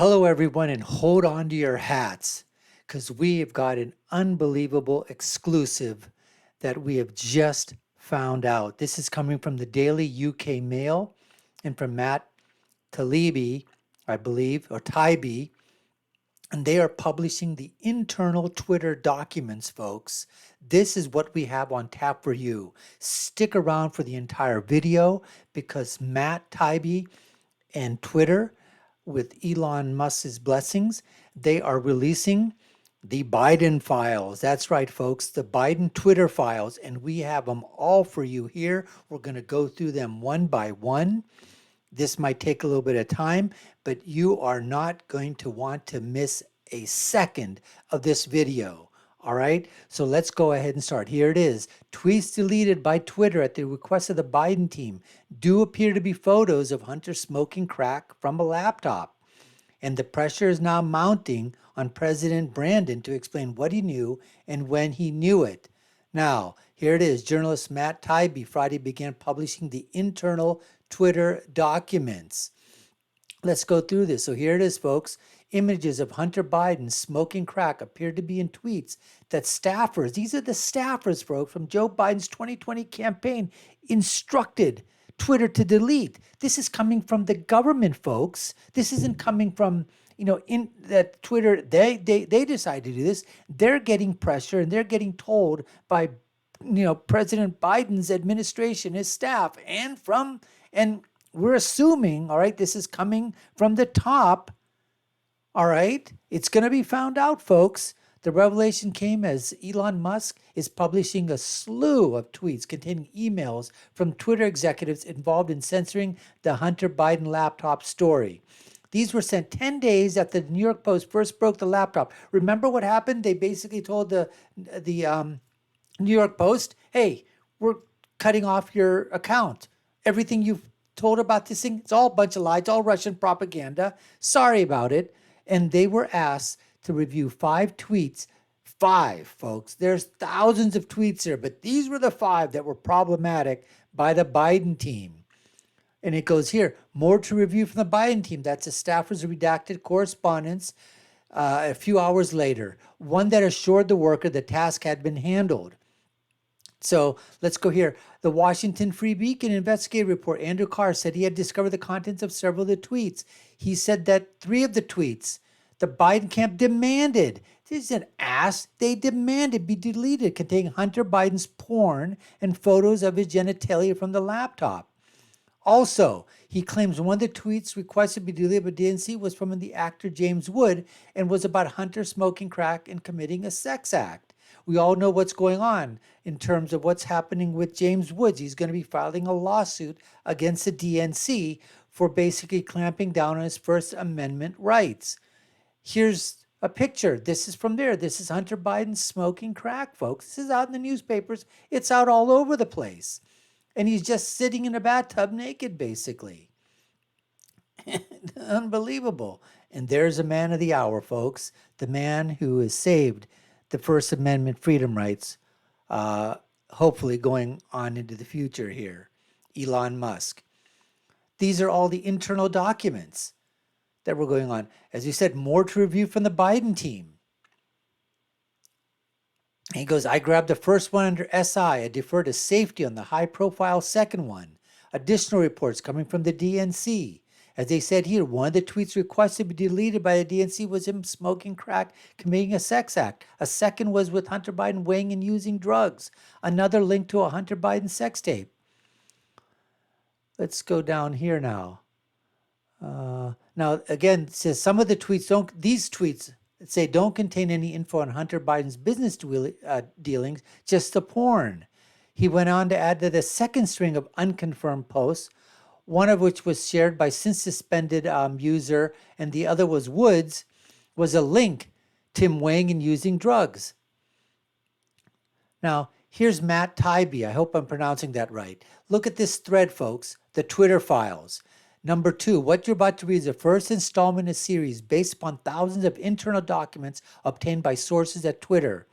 Hello, everyone, and hold on to your hats because we have got an unbelievable exclusive that we have just found out. This is coming from the Daily UK Mail and from Matt Taibbi, I believe, or Taibbi, and they are publishing the internal Twitter documents, folks. This is what we have on tap for you. Stick around for the entire video because Matt Taibbi and Twitter, with Elon Musk's blessings, they are releasing the Biden files. That's right, folks, the Biden Twitter files, and we have them all for you here. We're going to go through them one by one. This might take a little bit of time, but you are not going to want to miss a second of this video. All right, so let's go ahead and start. Here it is. Tweets deleted by Twitter at the request of the Biden team do appear to be photos of Hunter smoking crack from a laptop. And the pressure is now mounting on President Brandon to explain what he knew and when he knew it. Now, here it is. Journalist Matt Taibbi Friday began publishing the internal Twitter documents. Let's go through this. So here it is, folks. Images of Hunter Biden smoking crack appeared to be in tweets that staffers, these are the staffers, folks, from Joe Biden's 2020 campaign, instructed Twitter to delete. This is coming from the government, folks. This isn't coming from, in that Twitter, they decided to do this. They're getting pressure and they're getting told by, President Biden's administration, his staff, and we're assuming, all right, this is coming from the top. All right, it's going to be found out, folks. The revelation came as Elon Musk is publishing a slew of tweets containing emails from Twitter executives involved in censoring the Hunter Biden laptop story. These were sent 10 days after the New York Post first broke the laptop. Remember what happened? They basically told the New York Post, hey, we're cutting off your account. Everything you've told about this thing, it's all a bunch of lies, all Russian propaganda. Sorry about it. And they were asked to review 5 tweets. 5, folks. There's thousands of tweets here, but these were the 5 that were problematic by the Biden team. And it goes here, more to review from the Biden team. That's a staffer's redacted correspondence a few hours later. One that assured the worker the task had been handled. So let's go here. The Washington Free Beacon investigative report, Andrew Carr said he had discovered the contents of several of the tweets. He said that 3 of the tweets, the Biden camp demanded, this is an ass, they demanded be deleted, containing Hunter Biden's porn and photos of his genitalia from the laptop. Also, he claims one of the tweets requested to be deleted but didn't see was from the actor James Wood and was about Hunter smoking crack and committing a sex act. We all know what's going on in terms of what's happening with James Woods. He's going to be filing a lawsuit against the DNC for basically clamping down on his First Amendment rights. Here's a picture. This is from there. This is Hunter Biden smoking crack, folks. This is out in the newspapers. It's out all over the place. And he's just sitting in a bathtub naked, basically. Unbelievable. And there's a man of the hour, folks. The man who has saved the First Amendment freedom rights, hopefully going on into the future here, Elon Musk. These are all the internal documents that were going on. As you said, more to review from the Biden team. And he goes, I grabbed the first one under SI. I deferred to safety on the high-profile second one. Additional reports coming from the DNC. As they said here, one of the tweets requested to be deleted by the DNC was him smoking crack, committing a sex act. A second was with Hunter Biden weighing and using drugs. Another linked to a Hunter Biden sex tape. Let's go down here now. Now, again, it says some of the tweets these tweets say don't contain any info on Hunter Biden's business dealings, just the porn. He went on to add that a second string of unconfirmed posts, one of which was shared by since suspended user, and the other was Woods, was a link to him weighing and using drugs. Now, here's Matt Taibbi. I hope I'm pronouncing that right. Look at this thread, folks, the Twitter files. Number 2, what you're about to read is the first installment in a series based upon thousands of internal documents obtained by sources at Twitter.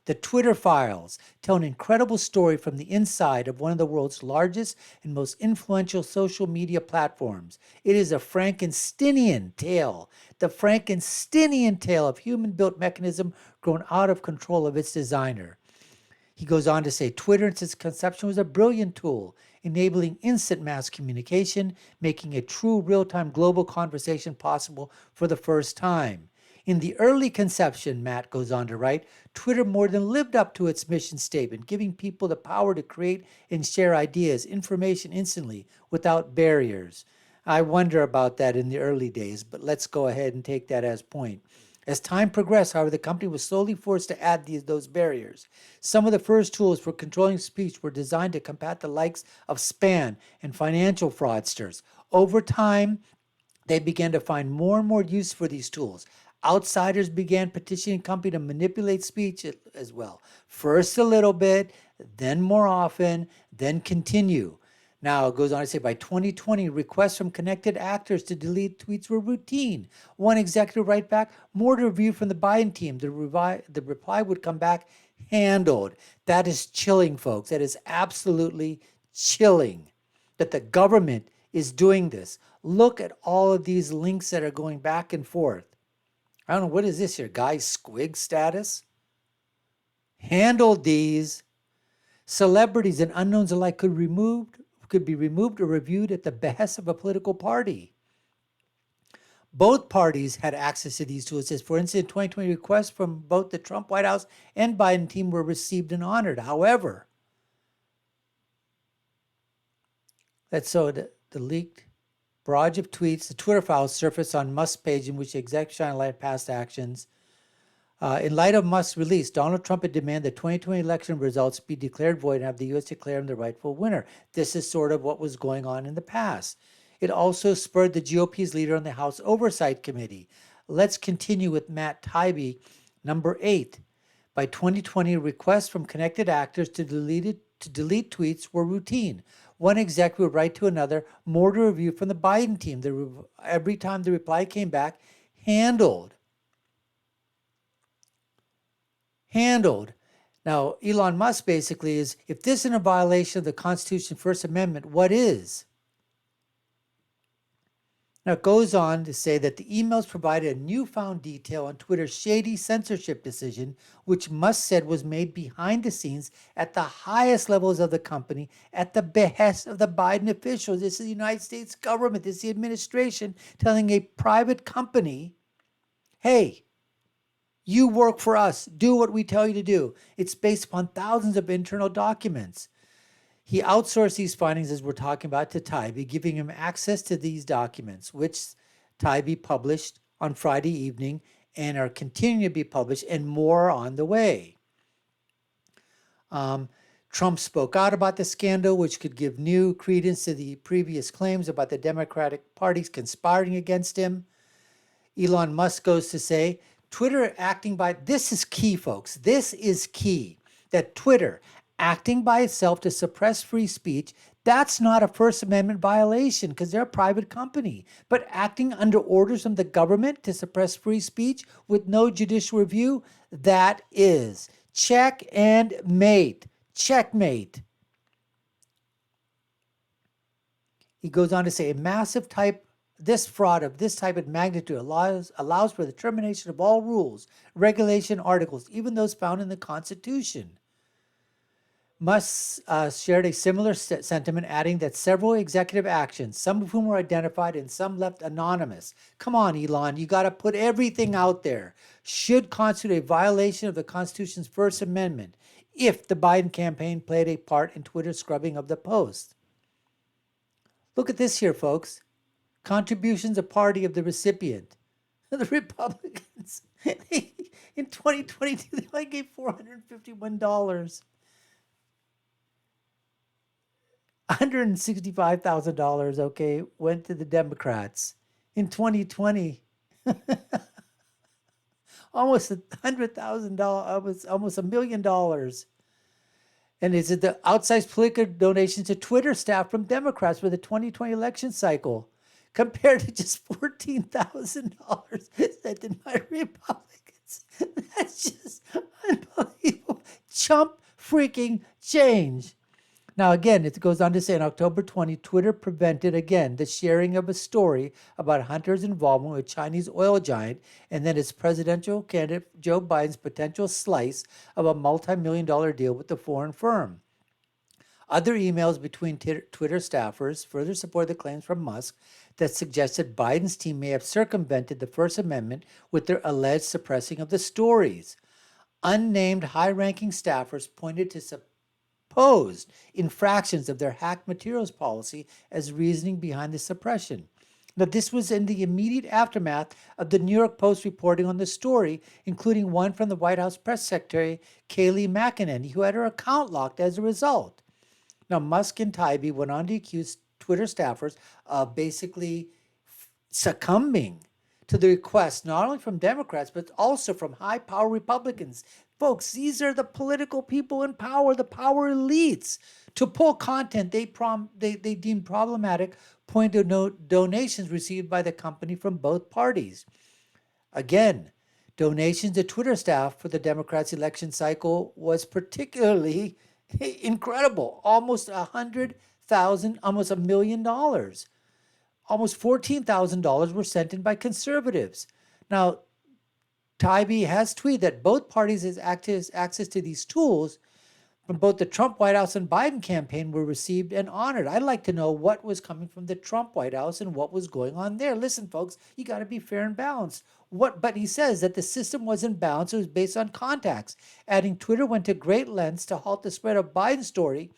The Twitter Files tell an incredible story from the inside of one of the world's largest and most influential social media platforms. It is a Frankensteinian tale, the Frankensteinian tale of human-built mechanism grown out of control of its designer. He goes on to say Twitter, in its conception, was a brilliant tool, enabling instant mass communication, making a true real-time global conversation possible for the first time. In the early conception, Matt goes on to write, Twitter more than lived up to its mission statement, giving people the power to create and share ideas, information instantly, without barriers. I wonder about that in the early days, but let's go ahead and take that as point. As time progressed, however, the company was slowly forced to add those barriers. Some of the first tools for controlling speech were designed to combat the likes of spam and financial fraudsters. Over time, they began to find more and more use for these tools. Outsiders began petitioning the company to manipulate speech as well. First a little bit, then more often, then continue. Now, it goes on to say, by 2020, requests from connected actors to delete tweets were routine. One executive write back, more to review from the Biden team. The reply would come back, handled. That is chilling, folks. That is absolutely chilling that the government is doing this. Look at all of these links that are going back and forth. I don't know, what is this here, guy squig status? Handled these. Celebrities and unknowns alike could be removed or reviewed at the behest of a political party. Both parties had access to these tools. As for instance, 2020 requests from both the Trump White House and Biden team were received and honored. However, the leaked barrage of tweets, the Twitter files surfaced on Musk's page in which the exec shine light past actions. In light of Musk's release, Donald Trump had demanded the 2020 election results be declared void and have the U.S. declare him the rightful winner. This is sort of what was going on in the past. It also spurred the GOP's leader on the House Oversight Committee. Let's continue with Matt Taibbi, number 8. By 2020, requests from connected actors to delete tweets were routine. One exec would write to another, more to review from the Biden team. Every time the reply came back, handled. Now, Elon Musk basically is, if this isn't a violation of the Constitution, First Amendment, what is? Now, it goes on to say that the emails provided a newfound detail on Twitter's shady censorship decision, which Musk said was made behind the scenes at the highest levels of the company at the behest of the Biden officials. This is the United States government. This is the administration telling a private company, hey, you work for us. Do what we tell you to do. It's based upon thousands of internal documents. He outsourced these findings, as we're talking about, to Taibbi, giving him access to these documents, which Taibbi published on Friday evening and are continuing to be published, and more on the way. Trump spoke out about the scandal, which could give new credence to the previous claims about the Democratic Party's conspiring against him. Elon Musk goes to say, Twitter acting by, this is key, folks. This is key, that Twitter acting by itself to suppress free speech, that's not a First Amendment violation because they're a private company. But acting under orders from the government to suppress free speech with no judicial review, that is. Check and mate. Checkmate. He goes on to say, this fraud of this type of magnitude allows for the termination of all rules, regulation, articles, even those found in the Constitution. Musk shared a similar sentiment, adding that several executive actions, some of whom were identified and some left anonymous. Come on, Elon, you got to put everything out there. Should constitute a violation of the Constitution's First Amendment if the Biden campaign played a part in Twitter's scrubbing of the post. Look at this here, folks. Contributions of party of the recipient. The Republicans, in 2022, they only gave $451. $165,000, okay, went to the Democrats. In 2020, almost $100,000, almost $1 million. And is it the outsized political donations to Twitter staff from Democrats for the 2020 election cycle, compared to just $14,000 sent in by Republicans? That's just unbelievable. chump freaking change. Now, again, it goes on to say on October 20, Twitter prevented, again, the sharing of a story about Hunter's involvement with Chinese oil giant and then its presidential candidate Joe Biden's potential slice of a multi-million-dollar deal with the foreign firm. Other emails between Twitter staffers further support the claims from Musk that suggested Biden's team may have circumvented the First Amendment with their alleged suppressing of the stories. Unnamed high-ranking staffers pointed to supposed infractions of their hacked materials policy as reasoning behind the suppression. Now, this was in the immediate aftermath of the New York Post reporting on the story, including one from the White House press secretary, Kayleigh McEnany, who had her account locked as a result. Now, Musk and Taibbi went on to accuse Twitter staffers of basically succumbing to the request, not only from Democrats, but also from high-power Republicans. Folks, these are the political people in power, the power elites, to pull content they deem problematic, point to donations received by the company from both parties. Again, donations to Twitter staff for the Democrats' election cycle was particularly incredible. Almost $100,000, almost $1 million. Almost $14,000 were sent in by conservatives. Now, Taibbi has tweeted that both parties has access to these tools from both the Trump White House and Biden campaign were received and honored. I'd like to know what was coming from the Trump White House and what was going on there. Listen, folks, you got to be fair and balanced. But he says that the system wasn't balanced. It was based on contacts, adding Twitter went to great lengths to halt the spread of Biden's story,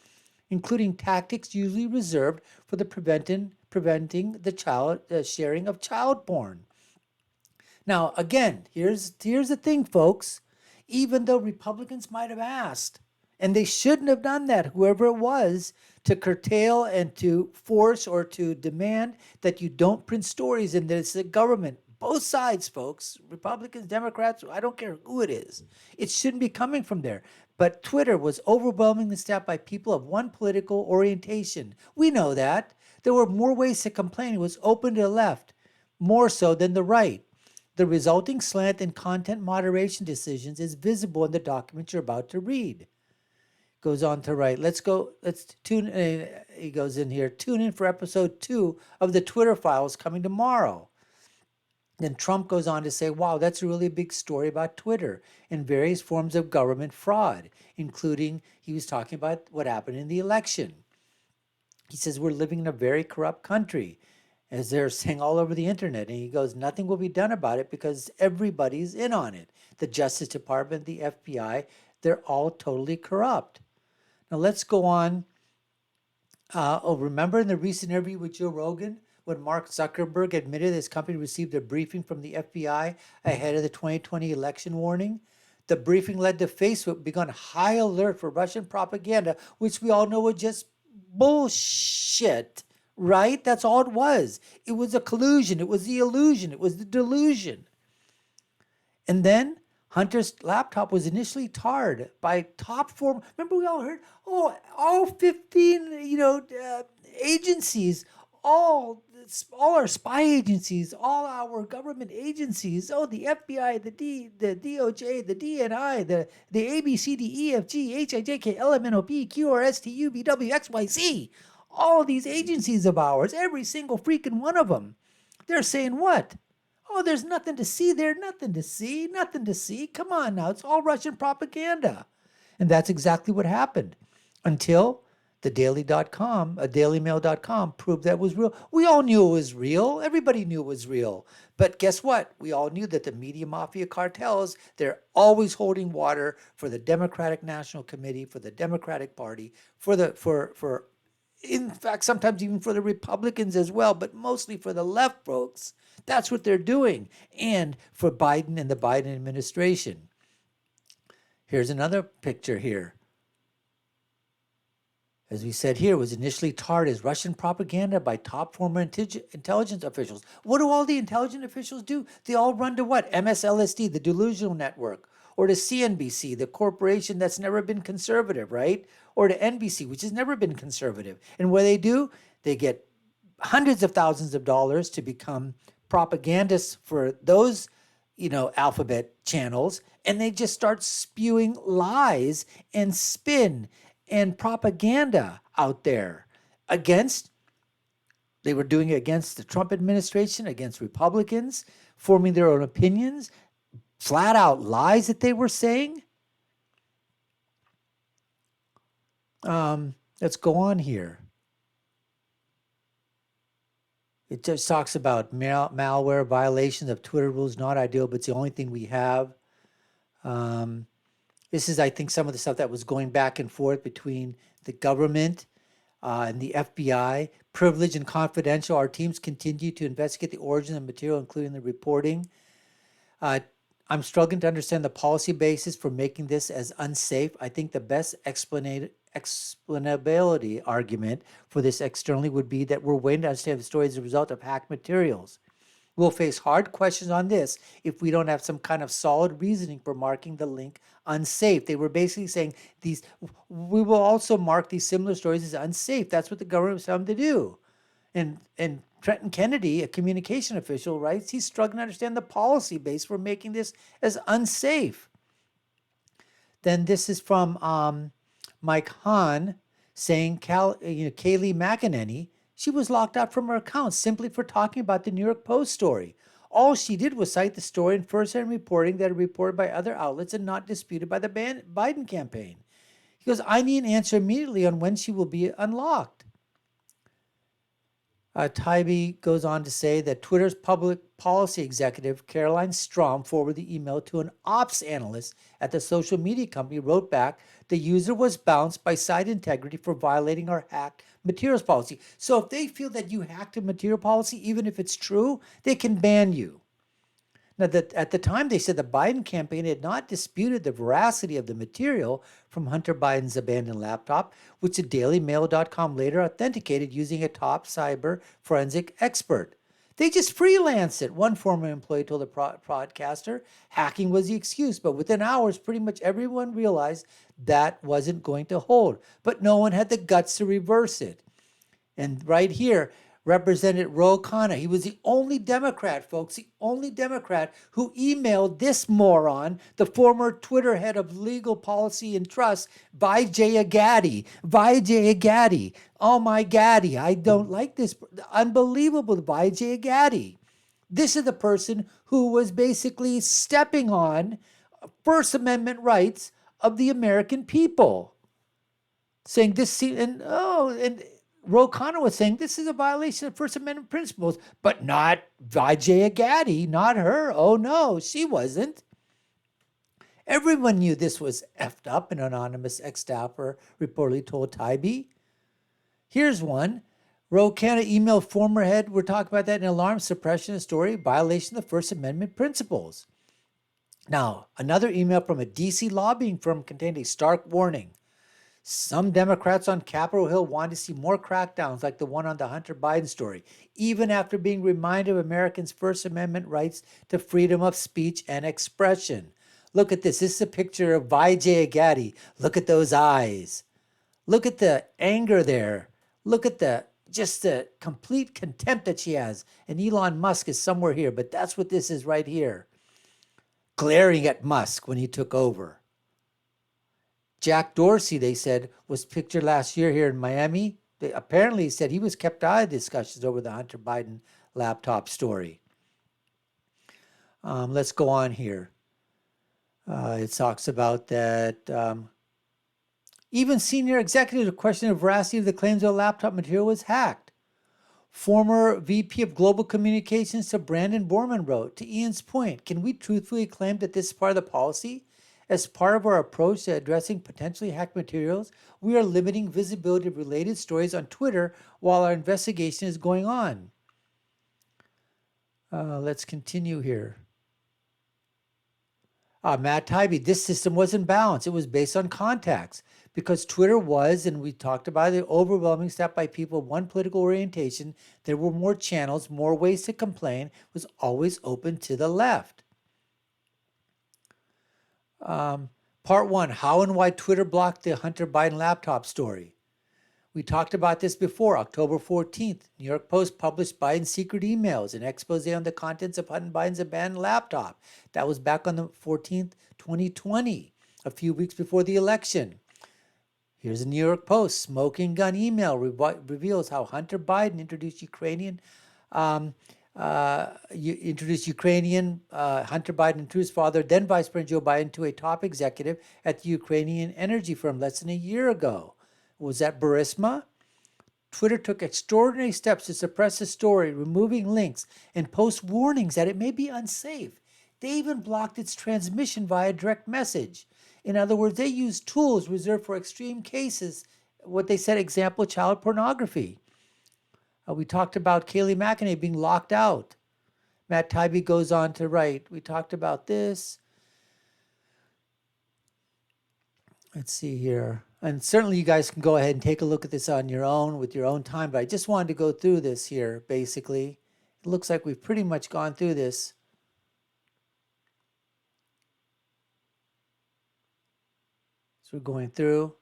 including tactics usually reserved for the preventing the sharing of child porn. Now, again, here's the thing, folks. Even though Republicans might have asked, and they shouldn't have done that, whoever it was, to curtail and to force or to demand that you don't print stories and that it's the government. Both sides, folks, Republicans, Democrats, I don't care who it is. It shouldn't be coming from there. But Twitter was overwhelmingly staffed by people of one political orientation. We know that. There were more ways to complain. It was open to the left, more so than the right. The resulting slant in content moderation decisions is visible in the document you're about to read. Goes on to write, let's tune in. He goes in here, tune in for episode 2 of the Twitter files coming tomorrow. Then Trump goes on to say, wow, that's a really big story about Twitter and various forms of government fraud, including he was talking about what happened in the election. He says, we're living in a very corrupt country, as they're saying all over the internet. And he goes, nothing will be done about it because everybody's in on it. The Justice Department, the FBI, they're all totally corrupt. Now let's go on. Remember in the recent interview with Joe Rogan, when Mark Zuckerberg admitted his company received a briefing from the FBI ahead of the 2020 election warning? The briefing led to Facebook being on high alert for Russian propaganda, which we all know was just bullshit, right? That's all it was. It was a collusion. It was the illusion. It was the delusion. And then Hunter's laptop was initially tarred by top 4. Remember, we all heard, all 15, agencies, all our spy agencies, all our government agencies, the FBI, the DOJ, the DNI, the ABCDEFG, HIJK, LMNOP, QRSTU, BW, XYZ, all these agencies of ours, every single freaking one of them, they're saying what? Oh, there's nothing to see there, nothing to see. Come on now, it's all Russian propaganda. And that's exactly what happened until the DailyMail.com proved that was real. We all knew it was real. Everybody knew it was real. But guess what? We all knew that the media mafia cartels, they're always holding water for the Democratic National Committee, for the Democratic Party, for in fact, sometimes even for the Republicans as well, but mostly for the left, folks. That's what they're doing. And for Biden and the Biden administration. Here's another picture here. As we said here, was initially tarred as Russian propaganda by top former intelligence officials. What do all the intelligence officials do? They all run to what? MSLSD, the delusional network, or to CNBC, the corporation that's never been conservative, right? Or to NBC, which has never been conservative. And what do? They get hundreds of thousands of dollars to become propagandists for those alphabet channels, and they just start spewing lies and spin and propaganda out there against. They were doing it against the Trump administration, against Republicans, forming their own opinions, flat out lies that they were saying. Let's go on here. It just talks about malware violations of Twitter rules, not ideal, but it's the only thing we have. This is, I think, some of the stuff that was going back and forth between the government and the FBI. Privileged and confidential. Our teams continue to investigate the origin of material, including the reporting. I'm struggling to understand the policy basis for making this as unsafe. I think the best explainability argument for this externally would be that we're waiting to understand the story as a result of hacked materials. We'll face hard questions on this if we don't have some kind of solid reasoning for marking the link unsafe. They were basically saying we will also mark these similar stories as unsafe. That's what the government was telling them to do. And Trenton Kennedy, a communication official, writes he's struggling to understand the policy base for making this as unsafe. Then this is from Mike Hahn saying Kayleigh McEnany, she was locked out from her account simply for talking about the New York Post story. All she did was cite the story in first-hand reporting that are reported by other outlets and not disputed by the Biden campaign. He goes, I need an answer immediately on when she will be unlocked. Taibbi goes on to say that Twitter's public policy executive, Caroline Strom, forwarded the email to an ops analyst at the social media company, wrote back, the user was bounced by site integrity for violating our hacked materials policy. So if they feel that you hacked a material policy, even if it's true, they can ban you. Now, at the time, they said the Biden campaign had not disputed the veracity of the material from Hunter Biden's abandoned laptop, which the DailyMail.com later authenticated using a top cyber forensic expert. They just freelanced it. One former employee told the broadcaster hacking was the excuse, but within hours, pretty much everyone realized that wasn't going to hold. But no one had the guts to reverse it. And right here, Represented Ro Khanna. He was the only Democrat, folks, the only Democrat who emailed this moron, the former Twitter head of legal policy and trust, Vijay Gaddy. Vijay Gaddy. Oh my Gaddy, I don't like this. Unbelievable, Vijay Gaddy. This is the person who was basically stepping on First Amendment rights of the American people. Saying this, and Ro Khanna was saying this is a violation of First Amendment principles, but not Vijay Gaddy, not her. Oh no, she wasn't. Everyone knew this was effed up, an anonymous ex-staffer reportedly told Taibbi. Here's one. Ro Khanna emailed former head, we're talking about that in alarm suppression story, violation of First Amendment principles. Now, another email from a DC lobbying firm contained a stark warning. Some Democrats on Capitol Hill want to see more crackdowns like the one on the Hunter Biden story, even after being reminded of Americans' First Amendment rights to freedom of speech and expression. Look at this. This is a picture of Vijay Gaddy. Look at those eyes. Look at the anger there. Look at the complete contempt that she has. And Elon Musk is somewhere here, but that's what this is right here. Glaring at Musk when he took over. Jack Dorsey, they said, was pictured last year here in Miami. They apparently said he was kept out of discussions over the Hunter Biden laptop story. Let's go on here. It talks about that even senior executives questioned the veracity of the claims that the laptop material was hacked. Former VP of Global Communications to Brandon Borman wrote, to Ian's point, can we truthfully claim that this is part of the policy? As part of our approach to addressing potentially hacked materials, we are limiting visibility of related stories on Twitter while our investigation is going on. Let's continue here. Matt Taibbi, this system wasn't balanced. It was based on contacts because Twitter was, and we talked about it, overwhelming staff by people of one political orientation. There were more channels, more ways to complain. It was always open to the left. Part one, how and why Twitter blocked the Hunter Biden laptop story. We talked about this before. October 14th, New York Post published Biden's secret emails, an expose on the contents of Hunter Biden's abandoned laptop. That was back on the 14th, 2020, a few weeks before the election. Here's a New York Post smoking gun email reveals how Hunter Biden introduced Hunter Biden and his father, then Vice President Joe Biden, to a top executive at the Ukrainian energy firm less than a year ago. Was that Burisma? Twitter took extraordinary steps to suppress the story, removing links and post warnings that it may be unsafe. They even blocked its transmission via direct message. In other words, they used tools reserved for extreme cases, what they said, example, child pornography. We talked about Kayleigh McEnany being locked out. Matt Taibbi goes on to write. We talked about this. Let's see here. And certainly you guys can go ahead and take a look at this on your own with your own time, but I just wanted to go through this here, basically. It looks like we've pretty much gone through this. So we're going through.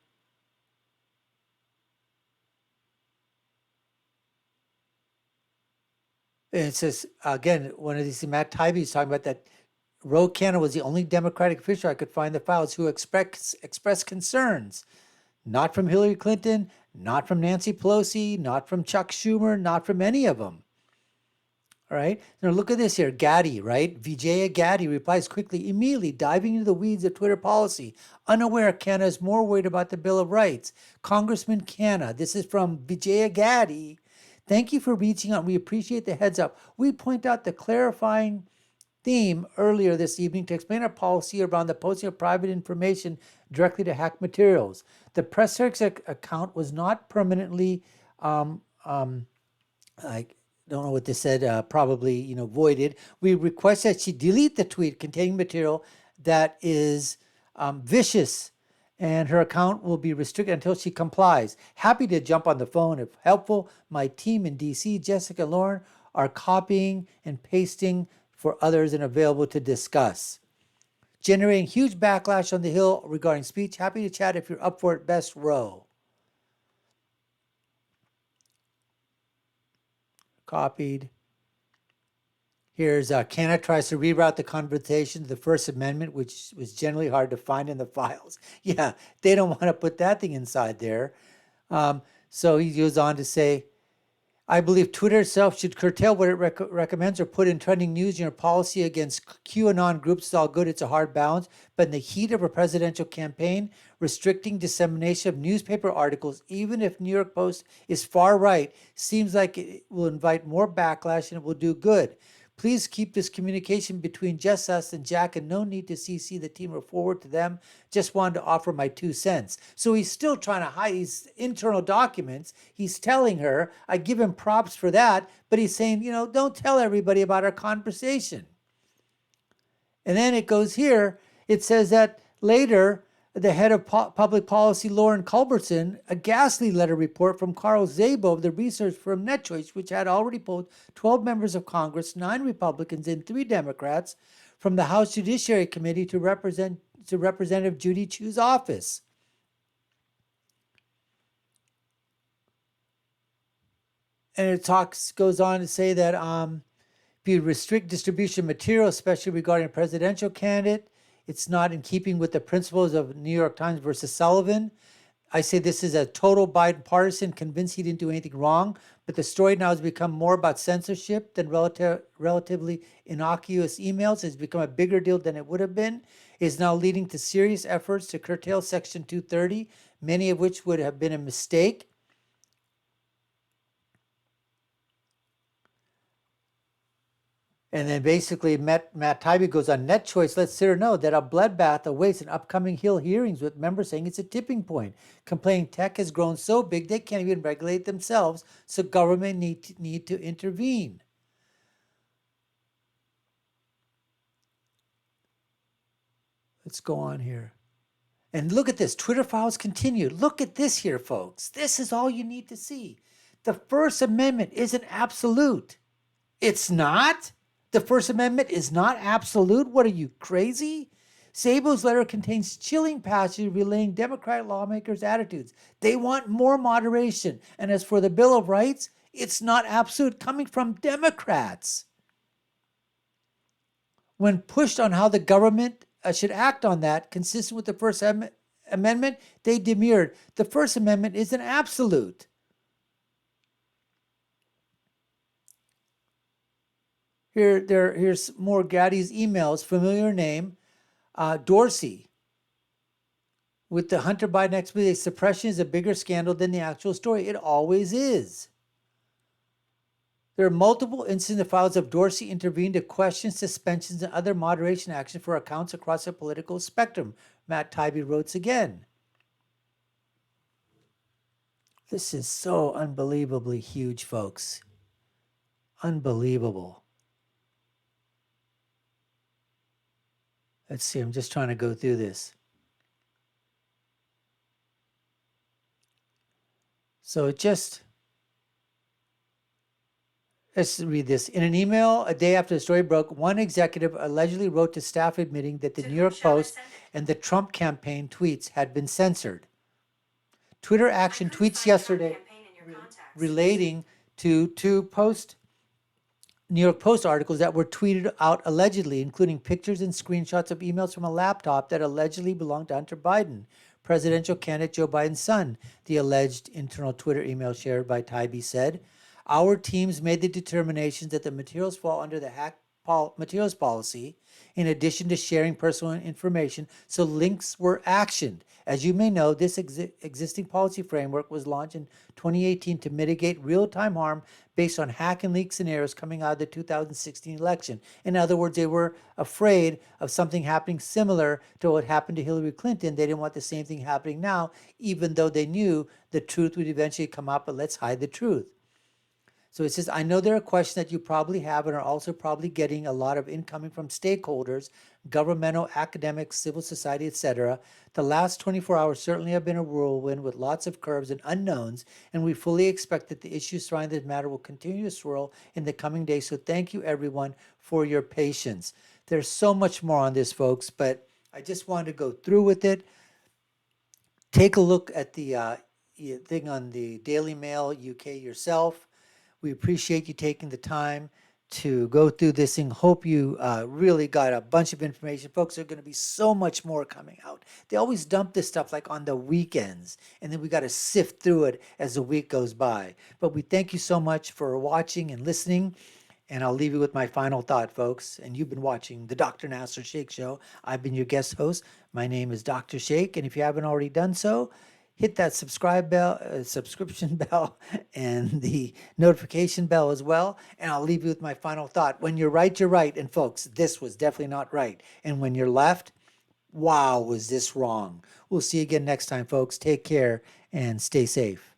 And it says, again, one of these, Matt Taibbi is talking about that Roe Canada was the only Democratic official I could find in the files who expressed concerns. Not from Hillary Clinton, not from Nancy Pelosi, not from Chuck Schumer, not from any of them. All right. Now look at this here. Gaddy, right? Vijaya Gaddy replies quickly, immediately diving into the weeds of Twitter policy. Unaware Canada is more worried about the Bill of Rights. Congressman Canna, this is from Vijaya Gaddy. Thank you for reaching out. We appreciate the heads up. We point out the clarifying theme earlier this evening to explain our policy around the posting of private information directly to hacked materials. The press secretary account was not permanently, I don't know what this said, probably, voided. We request that she delete the tweet containing material that is vicious, and her account will be restricted until she complies. Happy to jump on the phone if helpful. My team in DC, Jessica and Lauren, are copying and pasting for others and available to discuss. Generating huge backlash on the Hill regarding speech. Happy to chat if you're up for it. Best row. Copied. Here's Canada tries to reroute the conversation to the First Amendment, which was generally hard to find in the files. Yeah, they don't want to put that thing inside there. So he goes on to say, I believe Twitter itself should curtail what it recommends or put in trending news. Your policy against QAnon groups is all good. It's a hard balance. But in the heat of a presidential campaign, restricting dissemination of newspaper articles, even if New York Post is far right, seems like it will invite more backlash and it will do good. Please keep this communication between just us and Jack, and no need to CC the team or forward to them. Just wanted to offer my 2 cents. So he's still trying to hide his internal documents. He's telling her, I give him props for that, but he's saying, don't tell everybody about our conversation. And then it goes here, it says that later, the head of public policy, Lauren Culbertson, a ghastly letter report from Carl Szabo of the research firm NetChoice, which had already polled 12 members of Congress, 9 Republicans and 3 Democrats, from the House Judiciary Committee to Representative Judy Chu's office. And it goes on to say that if you restrict distribution material, especially regarding a presidential candidate, it's not in keeping with the principles of New York Times versus Sullivan. I say this is a total Biden partisan, convinced he didn't do anything wrong, but the story now has become more about censorship than relatively innocuous emails. It's become a bigger deal than it would have been. It is now leading to serious efforts to curtail Section 230, many of which would have been a mistake. And then basically Matt Taibbi goes on, NetChoice lets Sarah know that a bloodbath awaits in upcoming Hill hearings with members saying it's a tipping point, complaining tech has grown so big they can't even regulate themselves, so government need to intervene. Let's go on here. And look at this, Twitter files continue. Look at this here, folks. This is all you need to see. The First Amendment isn't absolute. It's not? The First Amendment is not absolute? What are you, crazy? Szabo's letter contains chilling passages relaying Democratic lawmakers' attitudes. They want more moderation. And as for the Bill of Rights, it's not absolute, coming from Democrats. When pushed on how the government should act on that, consistent with the First Amendment, they demurred. The First Amendment is an absolute. Here's more Gaddy's emails. Familiar name, Dorsey. With the Hunter Biden expose, suppression is a bigger scandal than the actual story. It always is. There are multiple instances in the files of Dorsey intervened to question suspensions and other moderation action for accounts across the political spectrum. Matt Taibbi wrote again. This is so unbelievably huge, folks. Unbelievable. Let's see, I'm just trying to go through this. So let's read this. In an email a day after the story broke, one executive allegedly wrote to staff admitting that the New York Post and the Trump campaign tweets had been censored. Twitter action tweets yesterday relating to two New York Post articles that were tweeted out allegedly, including pictures and screenshots of emails from a laptop that allegedly belonged to Hunter Biden, presidential candidate Joe Biden's son. The alleged internal Twitter email shared by Taibbi said, "Our teams made the determination that the materials fall under the hack materials policy, in addition to sharing personal information, so links were actioned. As you may know, this existing policy framework was launched in 2018 to mitigate real-time harm based on hack and leak scenarios coming out of the 2016 election. In other words, they were afraid of something happening similar to what happened to Hillary Clinton. They didn't want the same thing happening now, even though they knew the truth would eventually come out, but let's hide the truth." So it says, "I know there are questions that you probably have and are also probably getting a lot of incoming from stakeholders, governmental, academics, civil society, etc. The last 24 hours certainly have been a whirlwind with lots of curves and unknowns, and we fully expect that the issues surrounding this matter will continue to swirl in the coming days. So thank you, everyone, for your patience." There's so much more on this, folks, but I just wanted to go through with it. Take a look at the thing on the Daily Mail UK yourself. We appreciate you taking the time to go through this thing. Hope you really got a bunch of information. Folks, there's going to be so much more coming out. They always dump this stuff like on the weekends, and then we got to sift through it as the week goes by. But we thank you so much for watching and listening, and I'll leave you with my final thought, folks. And you've been watching the Dr. Nasser Sheikh Show. I've been your guest host. My name is Dr. Sheikh, and if you haven't already done so, hit that subscription bell and the notification bell as well. And I'll leave you with my final thought. When you're right, you're right. And folks, this was definitely not right. And when you're left, wow, was this wrong. We'll see you again next time, folks. Take care and stay safe.